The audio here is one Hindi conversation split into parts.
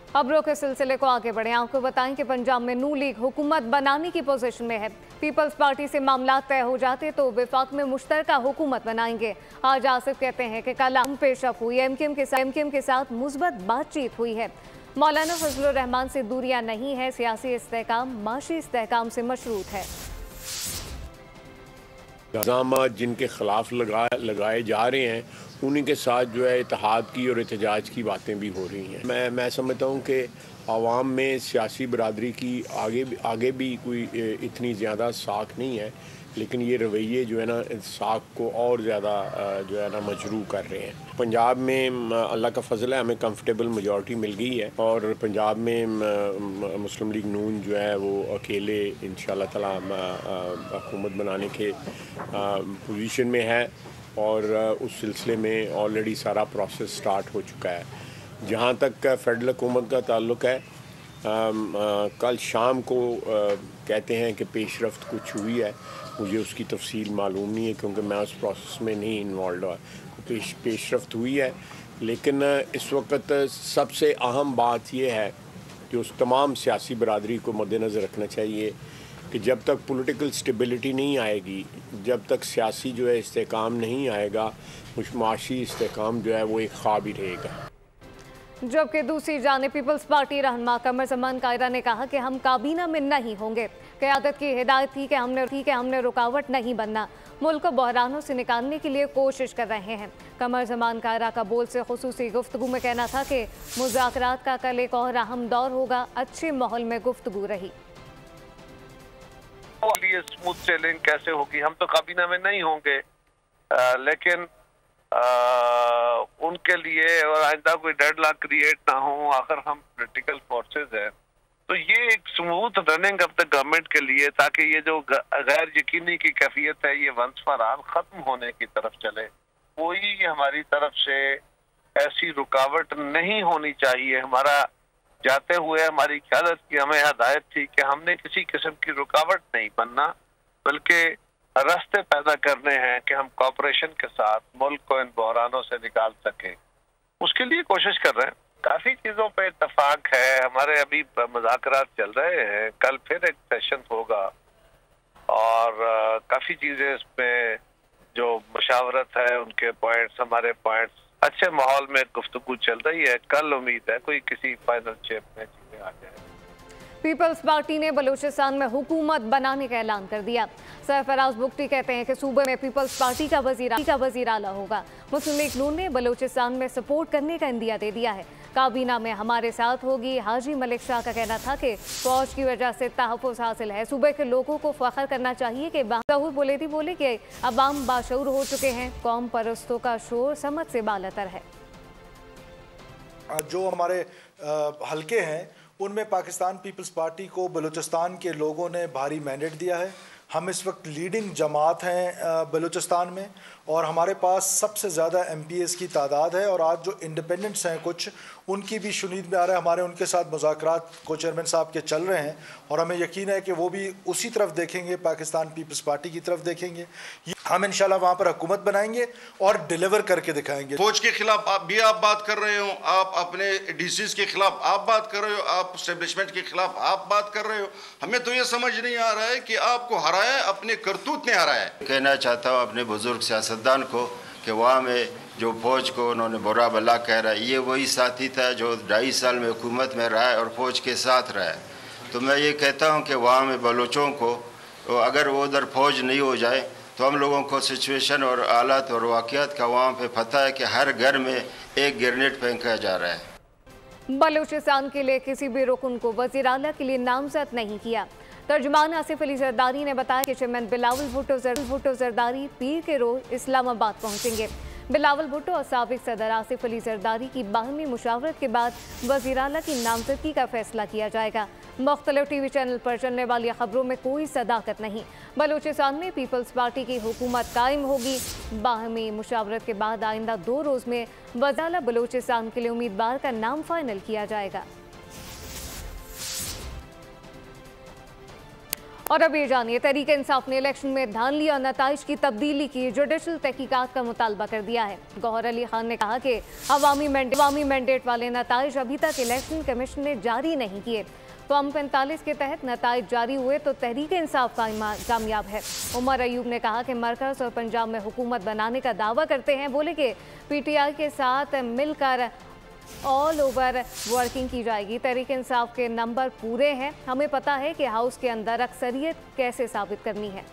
खबरों के सिलसिले को आगे बढ़े। आपको बताएं कि पंजाब में नू लीग हुकूमत बनाने की पोजीशन में है। पीपल्स पार्टी से मामला तय हो जाते तो विफाक में मुश्तरका हुकूमत बनाएंगे। आज आसिफ कहते हैं कि कल हम पेशअप हुई एमकेएम के साथ मुस्बत बातचीत हुई है। मौलाना फजलुर रहमान से दूरियां नहीं है, सियासी इस्तेहकाम माशी इस्तेहकाम से मशरूत है। इल्ज़ामात जिनके खिलाफ लगाए जा रहे हैं उन्हीं के साथ जो है इत्तेहाद की और एहतजाज की बातें भी हो रही हैं। मैं समझता हूँ कि आवाम में सियासी बरादरी की आगे भी कोई इतनी ज़्यादा साख नहीं है, लेकिन ये रवैये जो है ना साख को और ज़्यादा जो है ना मजरू कर रहे हैं। पंजाब में अल्लाह का फजल है, हमें कंफर्टेबल मेजॉरिटी मिल गई है और पंजाब में मुस्लिम लीग नून जो है वो अकेले इंशाअल्लाह ताला हुकूमत बनाने के पोजीशन में है और उस सिलसिले में ऑलरेडी सारा प्रोसेस स्टार्ट हो चुका है। जहाँ तक फेडरल हुकूमत का ताल्लुक़ है, कल शाम को कहते हैं कि पेशरफ्त कुछ हुई है, मुझे उसकी तफसील मालूम नहीं है क्योंकि मैं उस प्रोसेस में नहीं इन्वॉल्व हुआ। पेशरफ्त हुई है, लेकिन इस वक्त सबसे अहम बात यह है कि उस तमाम सियासी बरादरी को मद्देनज़र रखना चाहिए कि जब तक पॉलिटिकल स्टेबिलिटी नहीं आएगी, जब तक सियासी जो है इस्तेहकाम नहीं आएगा, माशी इस्तेहकाम जो है वो एक ख्वाब ही रहेगा। जबकि दूसरी जानिब पीपल्स पार्टी रहनुमा कमर ज़मान कायरा ने कहा कि हम काबीना में नहीं होंगे। क़यादत की हिदायत थी कि हमने रुकावट नहीं बनना, मुल्क को बहरानों से निकालने के लिए कोशिश कर रहे हैं। कमर ज़मान कायरा का बोल से खुसूसी गुफ्तगू में कहना था कि मुज़ाकरात का कल एक और अहम दौर होगा। अच्छे माहौल में गुफ्तगू रही। लिए स्मूथ सेलिंग कैसे होगी? हम तो काबीना में नहीं होंगे, लेकिन उनके लिए और आइंदा कोई डेडलॉक क्रिएट ना हो, आखिर हम पॉलिटिकल फोर्सेस हैं, तो ये एक smooth running of the government के लिए, ताकि ये जो गैर यकीनी की कैफियत है ये वंस फॉर ऑल खत्म होने की तरफ चले। कोई हमारी तरफ से ऐसी रुकावट नहीं होनी चाहिए। हमारा जाते हुए हमारी क़यादत की हमें हदायत थी कि हमने किसी किस्म की रुकावट नहीं बनना, बल्कि रास्ते पैदा करने हैं कि हम कॉपरेशन के साथ मुल्क को इन बहरानों से निकाल सकें। उसके लिए कोशिश कर रहे हैं। काफ़ी चीज़ों पे इत्तफाक है, हमारे अभी मुज़ाकरात चल रहे हैं, कल फिर एक सेशन होगा और काफ़ी चीज़ें इसमें जो मशावरत है उनके पॉइंट्स, हमारे पॉइंट्स, अच्छे माहौल में गुफ्तगू चल रही है। कल उम्मीद है कोई किसी फाइनल शेप में चीजें आ जाए। पीपल्स पार्टी ने बलूचिस्तान में हुकूमत बनाने का ऐलान कर दिया। सरफराज बुख्ती कहते हैं कि सूबे में पीपल्स पार्टी का वजीर आला होगा। मुस्लिम लीग नून ने बलूचिस्तान में सपोर्ट करने का इंदिया दे दिया है। काबीना में हमारे साथ होगी। हाजी मलिक शाह का कहना था कि फौज की वजह से तहफ़्फ़ुज़ हासिल है। सूबे के लोगों को फख्र करना चाहिए कि ज़हूर बुलेदी बोले कि अवाम बाशऊर हो चुके हैं। कौम परस्तों का शोर समझ से बालतर है। जो हमारे हलके हैं उनमें पाकिस्तान पीपल्स पार्टी को बलूचिस्तान के लोगों ने भारी मैंडेट दिया है। हम इस वक्त लीडिंग जमात हैं बलूचिस्तान में और हमारे पास सबसे ज़्यादा MPs की तादाद है। और आज जो इंडिपेंडेंट्स हैं कुछ, उनकी भी शुनीद में आ रहा है। हमारे उनके साथ मुज़ाकरात को चेयरमैन साहब के चल रहे हैं और हमें यकीन है कि वो भी उसी तरफ देखेंगे, पाकिस्तान पीपल्स पार्टी की तरफ देखेंगे। हम इंशाल्लाह वहाँ पर हुकूमत बनाएंगे और डिलीवर करके दिखाएंगे। फौज के खिलाफ आप बात कर रहे हो, आप अपने DCs के खिलाफ आप बात कर रहे हो, आप एस्टेब्लिशमेंट के खिलाफ आप बात कर रहे हो। हमें तो ये समझ नहीं आ रहा है कि आपको हराया अपने करतूत ने हराया। कहना चाहता हूँ अपने बुजुर्ग सियासतदान को कि वहाँ में जो फौज को उन्होंने बुरा भला कह रहा है, ये वही साथी था जो 2.5 साल में हुकूमत में रहा है और फौज के साथ रहा है। तो मैं ये कहता हूँ कि वहाँ में बलोचों को अगर वो उधर फौज नहीं हो जाए तो हम लोगों को सिचुएशन और हालात और वाक़यात का वहाँ पे पता है कि हर घर में एक ग्रेनेड फेंका जा रहा है। बलूचिस्तान के लिए किसी भी रुकन को वज़ीर आला के लिए नामजद नहीं किया। तर्जुमान आसिफ अली जरदारी ने बताया कि चेयरमैन बिलावल भुट्टो जरदारी पीर के रोज इस्लामाबाद पहुंचेंगे। बिलावल भुट्टो और साबिक सदर आसिफ अली जरदारी की बाहमी मुशावरत के बाद वज़ीर आला की नामजदगी का फैसला किया जाएगा। मुख्तलिफ TV चैनल पर चलने वाली खबरों में कोई सदाकत नहीं। बलूचिस्तान में पीपल्स पार्टी की हुकूमत कायम होगी। बाहमी मुशावरत के बाद आइंदा 2 रोज़ में वज़ीर आला बलूचिस्तान के लिए उम्मीदवार का नाम फाइनल किया जाएगा। और अब ये जानिए, तहरीक इंसाफ ने इलेक्शन में धांधली और नताइज की तब्दीली की जुडिशल तहकीकात का मुतालबा कर दिया है। गौहर अली खान ने कहा कि अवामी मैंडेट वाले नताइज अभी तक इलेक्शन कमीशन ने जारी नहीं किए। फॉर्म 45 के तहत नताइज जारी हुए तो तहरीक इंसाफ कामयाब है। उमर अयूब ने कहा कि मरकज़ और पंजाब में हुकूमत बनाने का दावा करते हैं। बोले कि PTI के साथ मिलकर ऑल ओवर वर्किंग की जाएगी। तहरीक इंसाफ के नंबर पूरे हैं, हमें पता है कि हाउस के अंदर अक्सरियत कैसे साबित करनी है।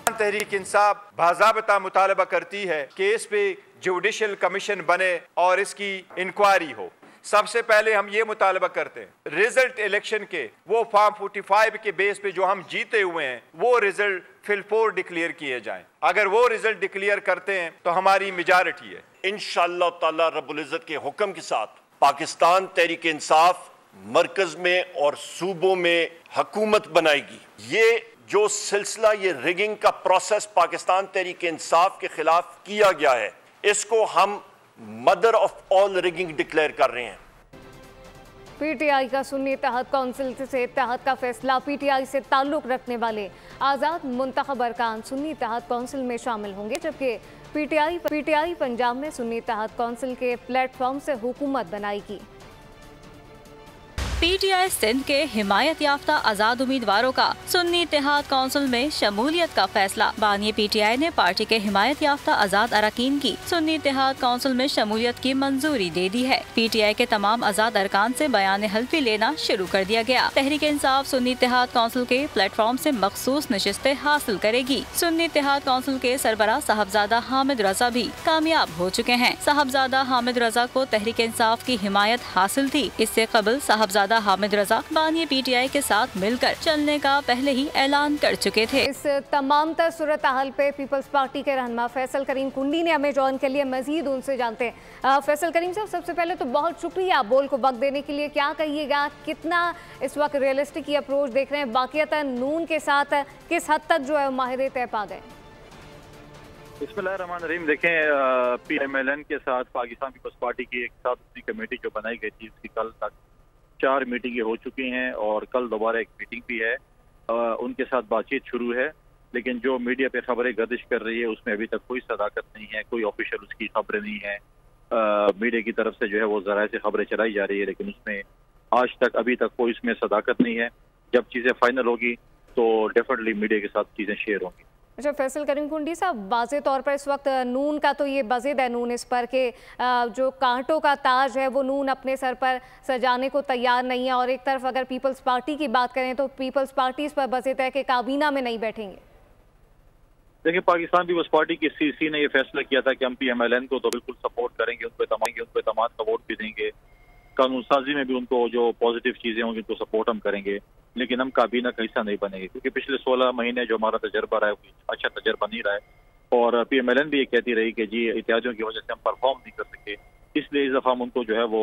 तहरीक इंसाफ बाज़ाब्ता मुतालबा करती है कि इस पे जुडिशल कमीशन बने और इसकी इंक्वायरी हो। सबसे पहले हम ये मुतालबा करते हैं रिजल्ट इलेक्शन के वो फॉर्म 45 के बेस पे जो हम जीते हुए हैं वो रिजल्ट फिलफोर डिक्लेयर किए जाएं। अगर वो रिजल्ट डिक्लेयर करते हैं तो हमारी मेजॉरिटी है। इंशाअल्लाह ताला रब्बुल इज़्ज़त के हुक्म के साथ पाकिस्तान तहरीक इंसाफ मरकज में और सूबों में हुकूमत बनाएगी। ये जो सिलसिला ये रिगिंग का प्रोसेस पाकिस्तान तहरीक इंसाफ के खिलाफ किया गया है, इसको हम mother of all rigging declare कर रहे हैं। PTI का सुन्नी इत्तेहाद कौंसिल से इत्तेहाद का फैसला। PTI से ताल्लुक रखने वाले आज़ाद मुंतखब अरकान सुन्नी इत्तेहाद कौंसिल में शामिल होंगे, जबकि PTI पंजाब में सुन्नी इत्तेहाद कौंसिल के प्लेटफॉर्म से हुकूमत बनाएगी। PTI सिंध के हिमायत याफ्ता आज़ाद उम्मीदवारों का सुन्नी इत्तेहाद कौंसिल में शमूलियत का फैसला। बानी PTI ने पार्टी के हिमायत याफ्ता आज़ाद अरकान की सुन्नी इत्तेहाद कौंसिल में शमूलियत की मंजूरी दे दी है। PTI के तमाम आज़ाद अरकान से बयान हल्फी लेना शुरू कर दिया गया। तहरीक इंसाफ सुन्नी इत्तेहाद कौंसिल के प्लेटफॉर्म से मखसूस नशिस्तें हासिल करेगी। सुन्नी इत्तेहाद कौंसिल के सरबराह साहबजादा हामिद रजा भी कामयाब हो चुके हैं। साहबजादा हामिद रजा को तहरीक इंसाफ की हिमायत हासिल थी। इससे कबल साहबजादा हामिद रजा बानी PTI के साथ मिलकर चलने का पहले ही ऐलान कर चुके थे। इस तमाम तर सूरत हाल पे पीपल्स पार्टी के रहनुमा फैसल करीम कुंडी ने हमें जॉइन के लिए मजीद उनसे जानते हैं। फैसल करीम साहब, सबसे पहले तो बहुत शुक्रिया बोल को वक्त देने के लिए। क्या कहिएगा, कितना इस वक्त रियलिस्टिक की अप्रोच देख रहे हैं? बाकियता नून के साथ किस हद तक जो है माहिर तय पा गए? बिस्मिल्लाहिर्रहमानिर्रहीम। देखें, PMLN के साथ पाकिस्तान पीपल्स पार्टी की एक साथ कमेटी जो बनाई गई थी, उसकी कल तक 4 मीटिंगें हो चुकी हैं और कल दोबारा एक मीटिंग भी है। उनके साथ बातचीत शुरू है, लेकिन जो मीडिया पे खबरें गर्दिश कर रही है उसमें अभी तक कोई सदाकत नहीं है, कोई ऑफिशियल उसकी खबरें नहीं है। मीडिया की तरफ से जो है वो ज़राए से खबरें चलाई जा रही है, लेकिन उसमें आज तक अभी तक कोई इसमें सदाकत नहीं है। जब चीज़ें फाइनल होगी तो डेफिनेटली मीडिया के साथ चीज़ें शेयर होंगी। अच्छा फैसल करीम कुंडी साहब, वाज़े तौर पर इस वक्त नून का तो ये बज़िद है नून इस पर के जो कांटों का ताज है वो नून अपने सर पर सजाने को तैयार नहीं है, और एक तरफ अगर पीपल्स पार्टी की बात करें तो पीपल्स पार्टी इस पर बज़िद है कि काबीना में नहीं बैठेंगे। देखिए, पाकिस्तान पीपल्स पार्टी की CC ने ये फैसला किया था कि हम PMLN को तो बिल्कुल सपोर्ट करेंगे, उनको तमाम का वोट भी देंगे, कानून साजी में भी उनको जो पॉजिटिव चीज़ें होंगी उनको सपोर्ट हम करेंगे, लेकिन हम काबीना का हिस्सा नहीं बनेंगे, क्योंकि पिछले 16 महीने जो हमारा तजर्बा रहा है अच्छा तजर्बा नहीं रहा है। और PMLN भी ये कहती रही कि जी इत्यादियों की वजह से हम परफॉर्म नहीं कर सके, इसलिए इस दफ़ा हम उनको जो है वो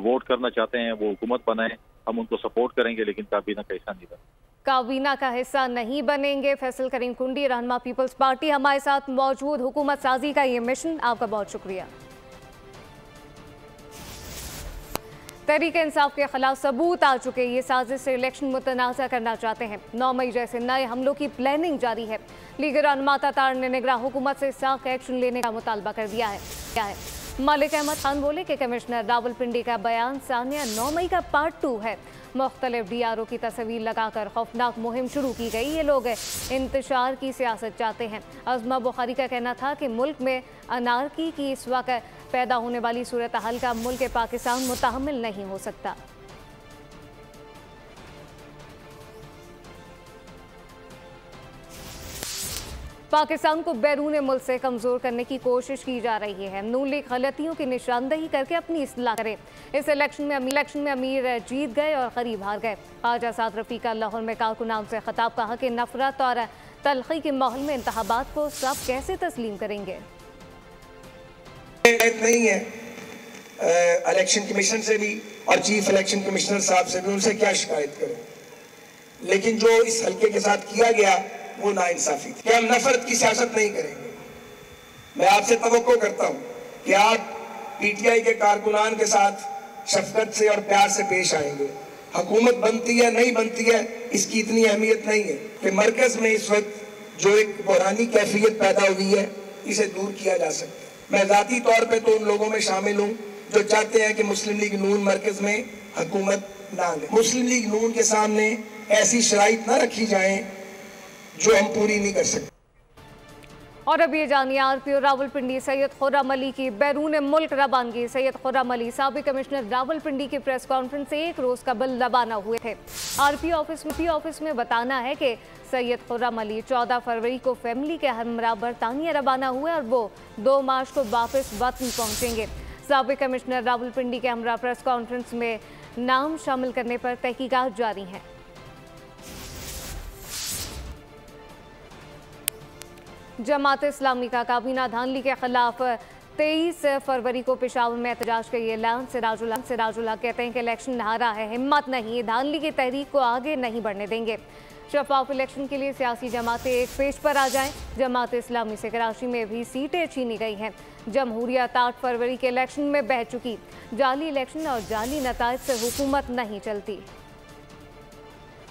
वोट करना चाहते हैं, वो हुकूमत बनाए, हम उनको सपोर्ट करेंगे, लेकिन काबीना का हिस्सा नहीं बनेंगे। काबीना का हिस्सा नहीं बनेंगे। फैसल करीम कुंडी, रहनुमा पीपल्स पार्टी, हमारे साथ मौजूद। हुकूमत साजी का ये मिशन, आपका बहुत शुक्रिया। तहरीक इंसाफ के खिलाफ सबूत आ चुके, ये साजिश से इलेक्शन मुतनाज़ा करना चाहते हैं। 9 मई जैसे नए हमलों की प्लानिंग जारी है। लीग रहनुमा तातार ने निगरान हुकूमत से सख्त एक्शन लेने का मुतालबा कर दिया है। मालिक अहमद खान बोले कि कमिश्नर रावलपिंडी का बयान सानिया 9 मई का पार्ट 2 है। मुख्तलिफ DRO की तस्वीर लगाकर खौफनाक मुहिम शुरू की गई। ये लोग इंतशार की सियासत चाहते हैं। अज़मा बुखारी का कहना था कि मुल्क में अनारकी की इस वक्त पैदा होने वाली सूरत हाल का मुल्क पाकिस्तान मुतहम्मिल नहीं हो सकता। पाकिस्तान को बैरून मुल्क से कमज़ोर करने की कोशिश की जा रही है। नून लीग गलतियों की निशानदही करके अपनी इस्लाह करे। इस इलेक्शन में अमीर जीत गए और गरीब हार गए। ख्वाजा साद रफ़ीका लाहौर में कारकुनान से खिताब, कहा कि नफरत और तलखी के माहौल में इंतखाबात को सब कैसे तस्लीम करेंगे। नहीं है इलेक्शन कमीशन से भी और चीफ इलेक्शन कमिश्नर साहब से भी, उनसे क्या शिकायत करें, लेकिन जो इस हल्के के साथ किया गया वो नाइंसाफी थी। कि हम नफरत की सियासत नहीं करेंगे। मैं आपसे तवक्को करता हूं कि आप PTI के कारकुनान के साथ शफकत से और प्यार से पेश आएंगे। हुकूमत बनती है नहीं बनती है इसकी इतनी अहमियत नहीं है कि मरकज में इस वक्त जो एक बुरानी कैफियत पैदा हुई है इसे दूर किया जा सकता है। मैं ज़ाती तौर पे तो उन लोगों में शामिल हूँ जो चाहते हैं कि मुस्लिम लीग नून मरकज में हुकूमत ना ले। मुस्लिम लीग नून के सामने ऐसी शराइत ना रखी जाए जो हम पूरी नहीं कर सकते। और अब ये जानिए आरपीओ रावलपिंडी सैयद खुर्रम अली की बैरून मुल्क रवानगी। सैयद खुर्रम अली साबिक कमिश्नर रावलपिंडी की प्रेस कॉन्फ्रेंस से 1 रोज कबल रवाना हुए थे। आरपीओ ऑफिस में बताना है कि सैयद खुर्रम अली 14 फरवरी को फैमिली के हमरा बरतानिया रवाना हुए और वो 2 मार्च को वापस वतन पहुंचेंगे। साबिक कमिश्नर रावलपिंडी के हमरा प्रेस कॉन्फ्रेंस में नाम शामिल करने पर तहकीकात जारी हैं। जमात इस्लामी का काबीना धांधली के खिलाफ 23 फरवरी को पेशावर में एहतजाज का ये ऐलान। सिराजुल्लाह कहते हैं कि इलेक्शन हारा है, हिम्मत नहीं, धांधली की तहरीक को आगे नहीं बढ़ने देंगे। शफाफ इलेक्शन के लिए सियासी जमातें एक पेज पर आ जाएं। जमात इस्लामी से कराची में भी सीटें छीनी गई हैं। जमहूरियत 8 फरवरी के इलेक्शन में बह चुकी। जाली इलेक्शन और जाली नताइज से हुकूमत नहीं चलती।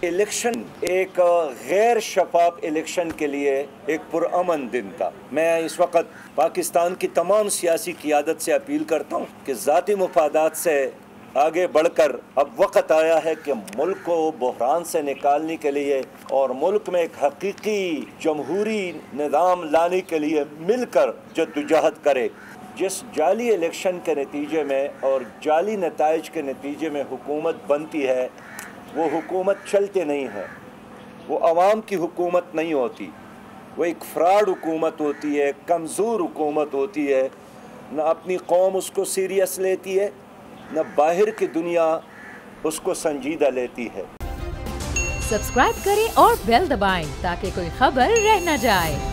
इलेक्शन एक गैर शफाफ इलेक्शन के लिए एक पुरअमन दिन था। मैं इस वक्त पाकिस्तान की तमाम सियासी क़ियादत से अपील करता हूँ कि ज़ाती मुफादात से आगे बढ़कर अब वक्त आया है कि मुल्क को बहरान से निकालने के लिए और मुल्क में एक हकीकी जमहूरी निज़ाम लाने के लिए मिलकर जद्दोजहद करे। जिस जाली इलेक्शन के नतीजे में और जाली नताइज के नतीजे में हुकूमत बनती है वो हुकूमत चलते नहीं है, वो आवाम की हुकूमत नहीं होती, वो एक फ्रॉड हुकूमत होती है, कमज़ोर हुकूमत होती है। न अपनी कौम उसको सीरियस लेती है, न बाहर की दुनिया उसको संजीदा लेती है। सब्सक्राइब करें और बेल दबाएं ताकि कोई खबर रह न जाए।